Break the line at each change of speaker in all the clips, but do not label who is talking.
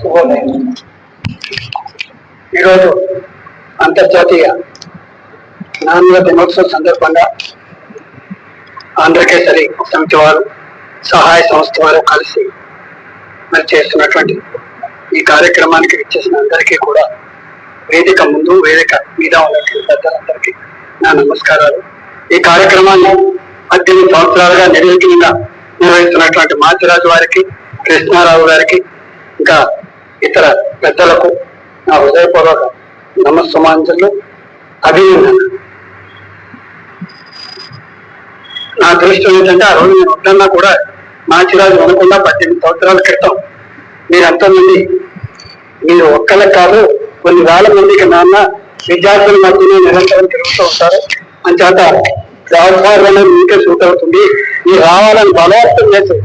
శుభోదయం. ఈరోజు అంతర్జాతీయ నాన్నల దినోత్సవం సందర్భంగా ఆంధ్రకేసరి సమితి వారు, సహాయ సంస్థ వారు కలిసి మరి చేస్తున్నటువంటి ఈ కార్యక్రమానికి ఇచ్చేసిన అందరికీ కూడా వేదిక ముందు వేదిక మీద ఉన్నటువంటి పెద్దలందరికీ నా నమస్కారాలు. ఈ కార్యక్రమాన్ని 18 సంవత్సరాలుగా నిర్విఘ్నంగా నిర్వహిస్తున్నటువంటి మాచిరాజు వారికి, కృష్ణారావు గారికి, ఇంకా ఇతర పెద్దలకు నా హృదయపూర్వక నమస్సుమాంజలు, అభినందన. నా దృష్టి ఏంటంటే ఆ రోజు నేను వద్దన్నా కూడా మాచిరాజు అనుకున్నా 18 సంవత్సరాల క్రితం మీరంతమంది, మీరు ఒక్కలే కాదు కొన్ని వేల మందికి నాన్న విద్యార్థుల మధ్యలో నిరంతరం తిరుగుతూ ఉంటారు. అంచేత గాడ్ ఫాదర్ అనేది మీకే సూట్ అవుతుంది, మీరు రావాలని బలవంతం చేసి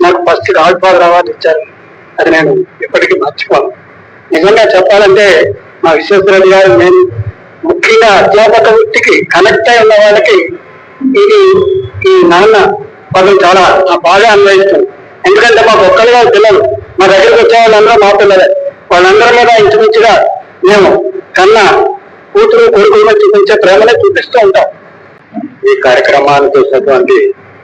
నాకు ఫస్ట్ గాడ్ ఫాదర్ అవార్డు ఇచ్చారు. అది నేను ఇప్పటికీ మర్చిపోను. నిజంగా చెప్పాలంటే మా విశ్వేశ్వరరెడ్డి గారు, నేను ముఖ్యంగా అధ్యాపక వృత్తికి కనెక్ట్ అయి ఉన్న వాళ్ళకి ఈ నాన్న పదం చాలా బాగా అన్వయిస్తుంది. ఎందుకంటే మాకు ఒక్కరిగా పిల్లలు, మా దగ్గరికి వచ్చే వాళ్ళందరూ మా పిల్లలే. వాళ్ళందరి మీద ఇంచుమించుగా మేము కన్నా కూతురు కొడుకులను చూపించే ప్రేమనే చూపిస్తూ ఉంటాం. ఈ కార్యక్రమాన్ని చూసినటువంటి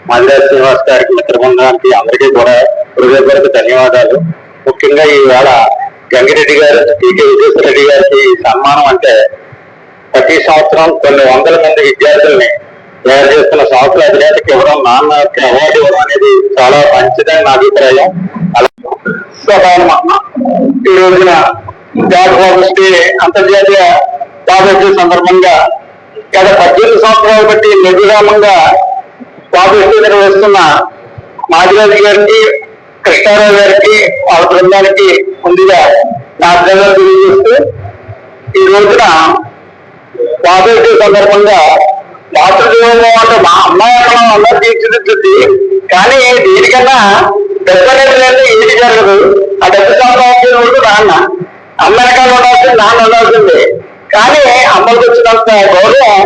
మాదిరాజు శ్రీనివాస్ గారికి, మిత్ర బృందానికి అందరికీ కూడా హృదయపూర్వక ధన్యవాదాలు. ముఖ్యంగా ఈవేళ గంగిరెడ్డి గారు, టీకే విశ్వేశ్వరరెడ్డి గారికి సన్మానం అంటే ప్రతి సంవత్సరం కొన్ని వందల మంది విద్యార్థుల్ని తయారు చేస్తున్న సంస్థల అధినేతకి ఇవ్వడం, నాన్నకి అవార్డు ఇవ్వడం అనేది చాలా మంచిదని నా అభిప్రాయం. ఈ రోజున గాడ్ ఫాదర్స్ డే, అంతర్జాతీయ ఫాదర్స్ డే సందర్భంగా గత 18 సంవత్సరాలు బట్టి నిర్విరామంగా ఫాదర్స్ డే నిర్వహిస్తున్న మాదిరాజు గారికి, కృష్ణారావు గారికి, వాళ్ళ బృందానికి ముందుగా నా అభినందనలు తెలియజేస్తూ, ఈ రోజున ఫాదర్స్ డే సందర్భంగా మాతృదేవో అంటే మా అమ్మాయి అన్నం అందరూ తీర్చిదిద్దుద్ది, కానీ దీనికన్నా పెద్ద లేదు ఏది జరగదు. ఆ పెద్ద సంపాదించిన నాన్న, అమ్మ వెనకాల ఉండాల్సింది, నాన్న ఉండాల్సింది. కానీ అమ్మకి వచ్చినంత గౌరవం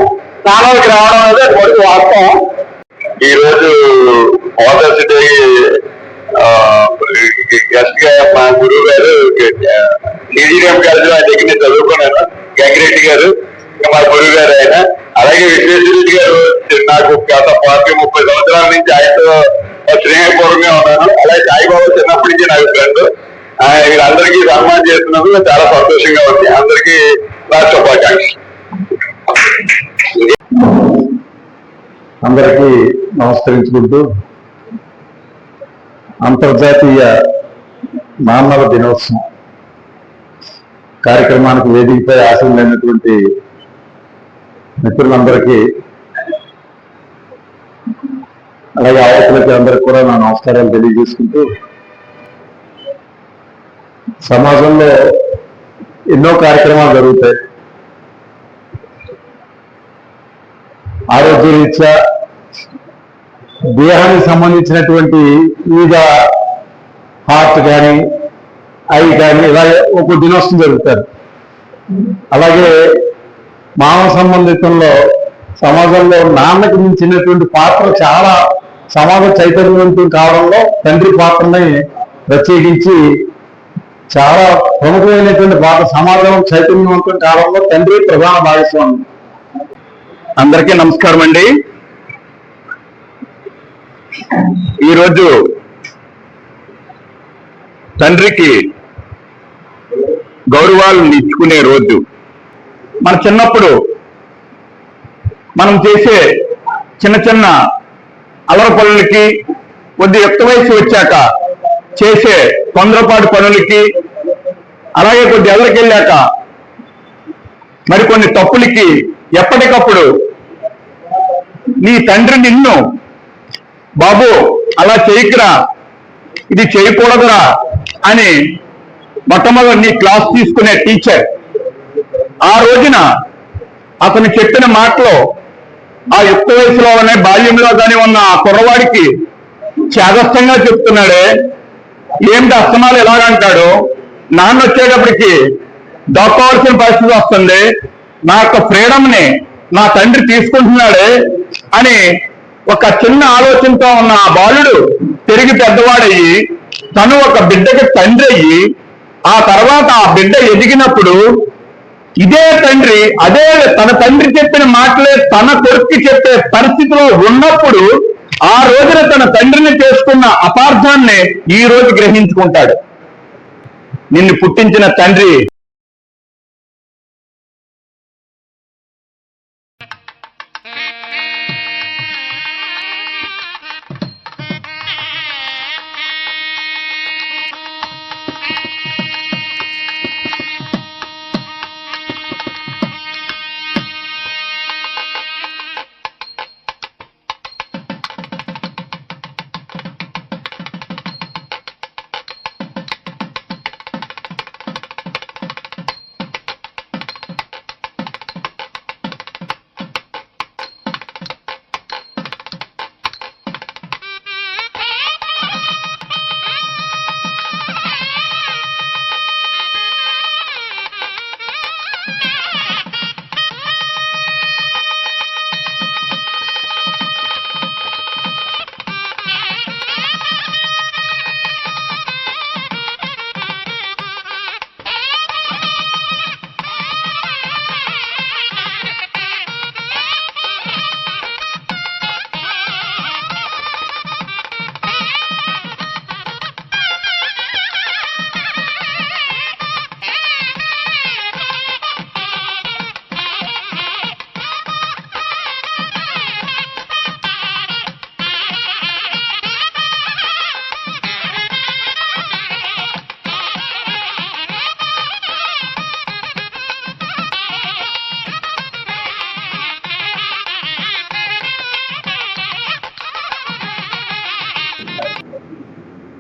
నాన్నకి రావడం అనేది మొదటి వాస్తవం. ఈ రోజు ఫాదర్స్ డే గెస్ట్ గా మా గురువు గారు, సిజిఎం కాలేజీలో ఆయన దగ్గర నేను చదువుకున్నాను, గంగిరెడ్డి గారు ఇంకా మా గురువు గారు ఆయన. అలాగే విశ్వేశ్వరరెడ్డి గారు, నాకు గత 30 సంవత్సరాల నుంచి ఆయనతో స్నేహపూర్వకంగా ఉన్నాను. అలాగే సాయిబాబా చిన్నప్పటి నుంచి నాకు ఫ్రెండ్. వీళ్ళందరికీ సన్మానం చేస్తున్నందుకు చాలా సంతోషంగా ఉంది. అందరికీ నా శుభాకాంక్షలు.
అందరికీ నమస్కరించుకుంటూ అంతర్జాతీయ నాన్నల దినోత్సవం కార్యక్రమానికి వేదికపై ఆశీనులైనటువంటి మిత్రులందరికీ, అలాగే ఆవతులకి అందరికి కూడా నా నమస్కారాలు తెలియజేసుకుంటూ, సమాజంలో ఎన్నో కార్యక్రమాలు జరుగుతాయి. ఆరోగ్యరీత్యా దేహానికి సంబంధించినటువంటి వివిధ హార్ట్ కానీ, ఐ కానీ, ఇలాగే ఒక దినోత్సవం జరుగుతారు. అలాగే మానవ సంబంధితంలో సమాజంలో నాన్నకి మించినటువంటి పాత్ర చాలా సమాజ చైతన్యవంతం కావడంలో తండ్రి పాత్రని ప్రత్యేకించి చాలా ప్రముఖమైనటువంటి పాత్ర. సమాజం చైతన్యవంతం కావడంలో తండ్రి ప్రధాన భాగస్వామి.
అందరికీ నమస్కారం అండి. ఈరోజు తండ్రికి గౌరవాలు ఇచ్చుకునే రోజు. మన చిన్నప్పుడు మనం చేసే చిన్న చిన్న అల్లరి పనులకి, కొద్ది యుక్త వయసు వచ్చాక చేసే తొందరపాటు పనులకి, అలాగే కొద్ది ఎల్లరికెళ్ళాక మరికొన్ని తప్పులకి ఎప్పటికప్పుడు నీ తండ్రి నిన్ను, బాబు అలా చేయకురా, ఇది చేయకూడదురా అని మొట్టమొదటి నీ క్లాస్ తీసుకునే టీచర్ ఆ రోజున అతను చెప్పిన మాటలో, ఆ యుక్త వయసులోనే బాల్యంలో కానీ ఉన్న ఆ కుర్రవాడికి చేదస్తంగా చెప్తున్నాడే, ఏమిటి అస్తమాలు ఎలాగంటాడు, నాన్న వచ్చేటప్పటికి దొక్కవలసిన పరిస్థితి వస్తుంది, నా యొక్క ఫ్రీడమ్ని నా తండ్రి తీసుకుంటున్నాడే అని ఒక చిన్న ఆలోచనతో ఉన్న ఆ బాలుడు తిరిగి పెద్దవాడయ్యి తను ఒక బిడ్డకి తండ్రి అయ్యి ఆ తర్వాత ఆ బిడ్డ ఎదిగినప్పుడు ఇదే తండ్రి అదే తన తండ్రి చెప్పిన మాటలే తన కొడుక్కి చెప్పే పరిస్థితిలో ఉన్నప్పుడు ఆ రోజున తన తండ్రిని చేసుకున్న అపార్థాన్ని ఈ రోజు గ్రహించుకుంటాడు. నిన్ను పుట్టించిన తండ్రి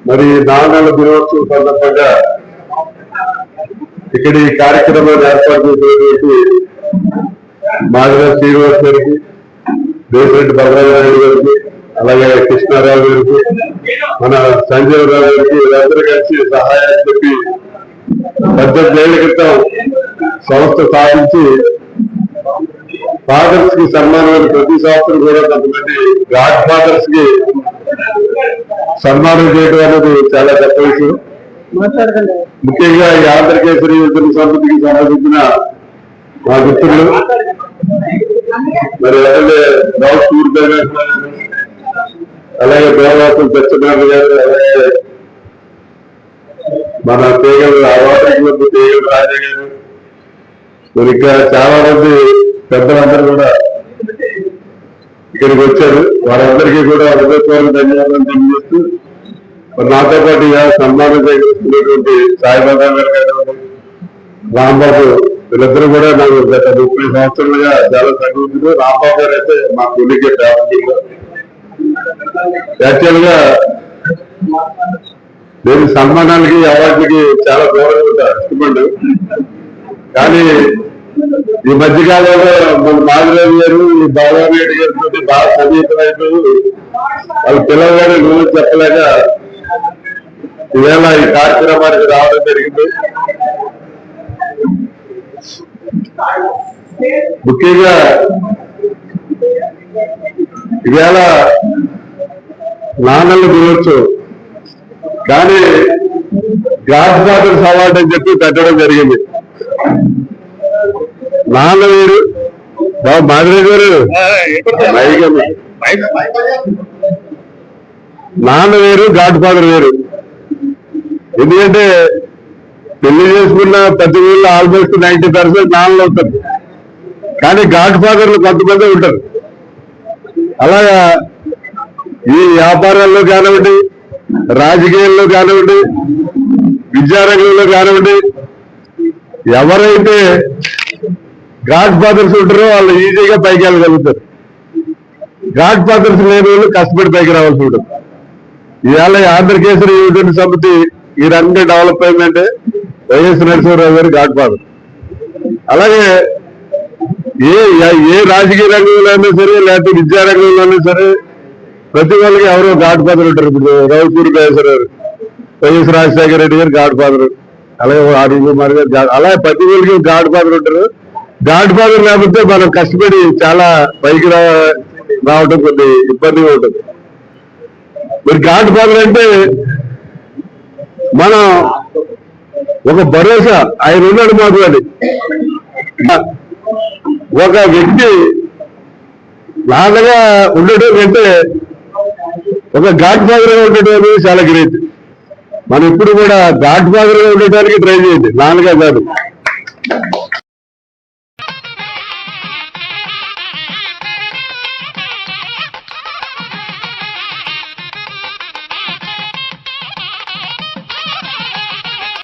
మరి నాన్నల దినోత్సవం సందర్భంగా ఇక్కడ ఈ కార్యక్రమాన్ని ఏర్పాటు చేసినటువంటి మాదిర శ్రీనివాస్ గారికి, దేశరెడ్డి బలరామరెడ్డి గారికి, అలాగే కృష్ణారావు గారికి, మన సంజీవరావు గారికి వీళ్ళందరూ కలిసి సహాయాన్ని చెప్పి 18 ఏళ్ల క్రితం సంస్థ స్థాపించి ఫాదర్స్ కి సన్మానం ప్రతి సంవత్సరం కూడా కొంతమంది గాడ్ ఫాదర్స్ కి సన్మానం చేయడం అనేది చాలా గొప్ప విషయం. ముఖ్యంగా ఈ ఆంధ్రకేసరి యుద్ధ సమితికి సంబంధించిన మా మిత్రులు మరి రావు సూర్య గారు, అలాగే దేవవాసం సత్యనారాయణ గారు, అలాగే మన తీగలు అవార్డు తీగలు రాజా గారు, మరి ఇంకా చాలా మంది పెద్దలందరూ కూడా ఇక్కడికి వచ్చారు. వారందరికీ కూడా హృదయపూర్వక ధన్యవాదాలు తెలియజేస్తూ నాతో పాటు సన్మానం చేస్తున్నటువంటి సాయిబాబా గారు గారు, రాంబాబు వీళ్ళిద్దరూ కూడా నాకు గత 30 సంవత్సరాలుగా చాలా సన్నిహితులు. రాంబాబు గారు అయితే మా కొలిగే ఫ్యామిలీలో యాక్చువల్ గా నేను సన్మానాలకి అవార్డులకి చాలా దూరంగా ఇష్టపడ్డు. కానీ ఈ మధ్యకాలంలో మన మాదిరాజు గారు, ఈ బాలరామరెడ్డి గారితో బాగా సన్నిహితమైపోయి వాళ్ళ పిల్లలు నువ్వు చెప్పలేక ఈవేళ ఈ కార్యక్రమానికి రావడం జరిగింది. ముఖ్యంగా ఈవేళ నాన్నల దినోత్సవం, కానీ గాడ్ ఫాదర్స్ అవార్డు అని చెప్పి పెట్టడం జరిగింది. నాన్న వేరు, మాదిరాజు గారు నాన్న వేరు, గాడ్ ఫాదర్ వేరు. ఎందుకంటే పెళ్లి చేసుకున్న ప్రతి ఊళ్ళో ఆల్మోస్ట్ 90% నాన్నలు అవుతారు, కానీ గాడ్ ఫాదర్లు కొంతమంది ఉంటారు. అలాగా ఈ వ్యాపారాల్లో కానివ్వండి, రాజకీయాల్లో కానివ్వండి, విద్యారంగంలో కానివ్వండి, ఎవరైతే గాడ్ ఫాదర్స్ ఉంటారో వాళ్ళు ఈజీగా పైకి వెళ్ళగలుగుతారు. గాడ్ ఫాదర్స్ లేని వాళ్ళు కష్టపడి పైకి రావాల్సి ఉంటుంది. ఇవాళ ఆంధ్రకేసరి యువజన సమితి ఈ రంగ డెవలప్ అయిందంటే వైఎస్ నరసింహారావు గారు గాడ్ ఫాదర్. అలాగే ఏ రాజకీయ రంగంలో అయినా సరే, లేకపోతే విద్యారంగంలో అయినా సరే, ప్రతి వాళ్ళకి ఎవరో గాడ్ ఫాదర్ ఉంటారు. ఇప్పుడు రవిపూరి గారు, వైఎస్ రాజశేఖర రెడ్డి గారు గాడ్ ఫాదర్, అలాగే ఆర్వి కుమార్ గారు, అలాగే ప్రతి వాళ్ళకి గాడ్ ఫాదర్ ఉంటారు. గాడ్ ఫాదర్ లేకపోతే మనం కష్టపడి చాలా పైకి రావడం కొద్ది ఇబ్బందిగా ఉంటుంది. మరి గాడ్ ఫాదర్ అంటే మనం ఒక భరోసా ఆయన ఉన్నాడు మాకు అని. ఒక వ్యక్తి నాన్నగా ఉండటం కంటే ఒక గాడ్ ఫాదర్ గా ఉండటం అనేది చాలా గ్రేట్. మనం ఇప్పుడు కూడా గాడ్ ఫాదర్ గా ఉండటానికి ట్రై చేయండి, నాన్నగా కాదు.